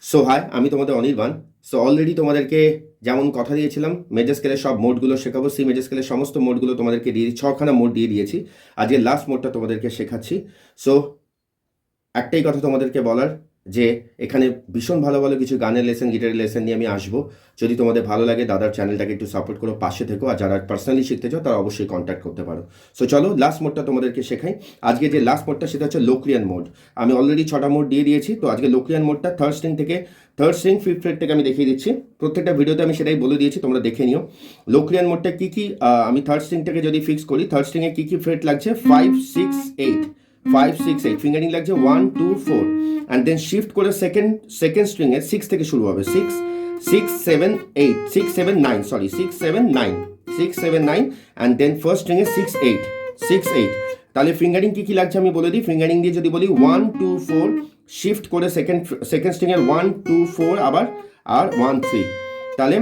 So high, আমি তোমাদের Anirban. So already তোমাদেরকে যেমন কথা দিয়েছিলাম মেজর স্কেলের সব মোডগুলো শেখাবো, সি মেজর স্কেলের সমস্ত মোডগুলো তোমাদেরকে দিয়ে ছখানা মোড দিয়ে দিয়েছি। আজকে লাস্ট মোডটা তোমাদেরকে শেখাচ্ছি। সো একটাই কথা তোমাদেরকে বলার, যে এখানে ভীষণ ভালো ভালো কিছু গানের লেসন, গিটারের লেসন নিয়ে আমি আসবো। যদি তোমাদের ভালো লাগে দাদার চ্যানেলটাকে একটু সাপোর্ট করো, পাশে থেকো। আর যারা পার্সোনালি শিখতে চাও তারা অবশ্যই কন্ট্যাক্ট করতে পারো। সো চলো লাস্ট মোডটা তোমাদেরকে শেখাই। আজকে যে লাস্ট মোডটা সেটা হচ্ছে লোক্রিয়ান মোড। আমি অলরেডি 6টা মোড দিয়ে দিয়েছি। তো আজকে লোক্রিয়ান মোডটা থার্ড স্ট্রিং ফিফথ ফ্রেট থেকে আমি দেখিয়ে দিচ্ছি। প্রত্যেকটা ভিডিওতে আমি সেটাই বলে দিয়েছি, তোমরা দেখে নিও। লোক্রিয়ান মোডটা কী কী, আমি থার্ড স্ট্রিংটাকে যদি ফিক্স করি, থার্ড স্ট্রিংয়ে কী কী ফ্রেট লাগছে, 5 6 8, 5 6 8 ফিঙ্গারিং লাগছে 1 2 4, অ্যান্ড দেন শিফট করে সেকেন্ড স্ট্রিংয়ে 6 থেকে শুরু হবে। 6 6 7 8 6 7 9, সরি 6 7 9 6 7 9, অ্যান্ড দেন ফার্স্ট স্ট্রিংয়ে 6 8 6 8। তাহলে ফিঙ্গারিং কী কী লাগছে আমি বলে দিই। ফিঙ্গারিং দিয়ে যদি বলি 1 2 4, শিফট করে সেকেন্ড স্ট্রিংয়ের 1 2 4 আবার, আর 1 3। তাহলে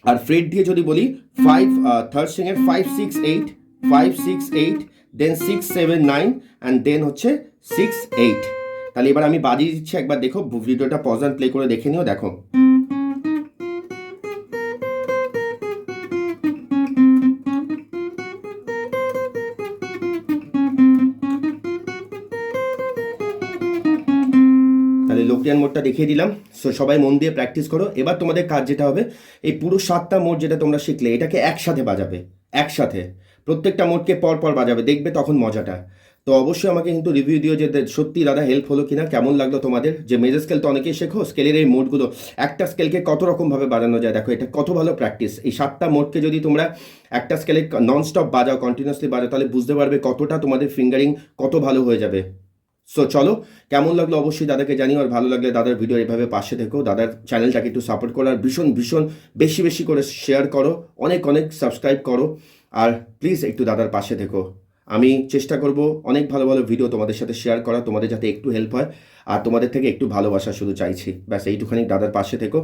আর ফ্রেট দিয়ে যদি বলি 5, থার্ড স্ট্রিংয়ের 5 6 8 5 6 8, দেন 6 7 9, অ্যান্ড দেন হচ্ছে 6 8। তাহলে এবার আমি বাজিয়ে দিচ্ছি, একবার দেখো, ভিডিওটা পজ অ্যান্ড প্লে করে দেখে নিও। দেখো তাহলে লোক্রিয়ান মোডটা দেখিয়ে দিলাম। সো সবাই মন দিয়ে প্র্যাকটিস করো। এবার তোমাদের কাজ যেটা হবে, এই পুরো 7টা মোড যেটা তোমরা শিখলে এটাকে একসাথে বাজাবে, একসাথে প্রত্যেকটা মোডকে পর পর বাজাবে, দেখবে তখন মজাটা। তো অবশ্যই আমাকে কিন্তু রিভিউ দিও যে সত্যি দাদা হেল্প হলো কিনা, কেমন লাগলো তোমাদের। যে মেজর স্কেল তো অনেকেই শেখো, স্কেলের এই মোডগুলো, একটা স্কেলকে কত রকমভাবে বাজানো যায়, দেখো এটা কত ভালো প্র্যাকটিস। এই 7টা মোডকে যদি তোমরা একটা স্কেলে ননস্টপ বাজাও, কন্টিনিউয়াসলি বাজাও, তাহলে বুঝতে পারবে কতটা তোমাদের ফিঙ্গারিং কত ভালো হয়ে যাবে। সো চলো, কেমন লাগলো অবশ্যই দাদাকে জানিও। আর ভালো লাগলে দাদার ভিডিও এভাবে পাশে থেকো, দাদার চ্যানেলটাকে একটু সাপোর্ট করো, আর ভীষণ ভীষণ বেশি বেশি করে শেয়ার করো, অনেক অনেক সাবস্ক্রাইব করো, আর প্লিজ একটু দাদার পাশে থেকো। আমি চেষ্টা করব অনেক ভালো ভালো ভিডিও তোমাদের সাথে শেয়ার করা, তোমাদের যাতে একটু হেল্প হয়। আর তোমাদের থেকে একটু ভালোবাসা শুধু চাইছি, ব্যাস এইটুখানি। দাদার পাশে থেকো,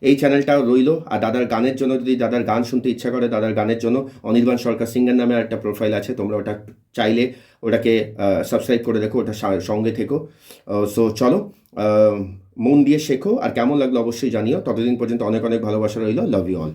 এই চ্যানেলটাও রইলো। আর দাদার গানের জন্য, যদি দাদার গান শুনতে ইচ্ছা করে, দাদার গানের জন্য অনির্বাণ সরকার সিঙ্গার নামে একটা প্রোফাইল আছে, তোমরা ওটা চাইলে ওটাকে সাবস্ক্রাইব করে দেখো, ওটা সঙ্গে থেকো। সো চলো, মন দিয়ে শেখো, আর কেমন লাগলো অবশ্যই জানিও। ততদিন পর্যন্ত অনেক অনেক ভালোবাসা রইলো। Love you all.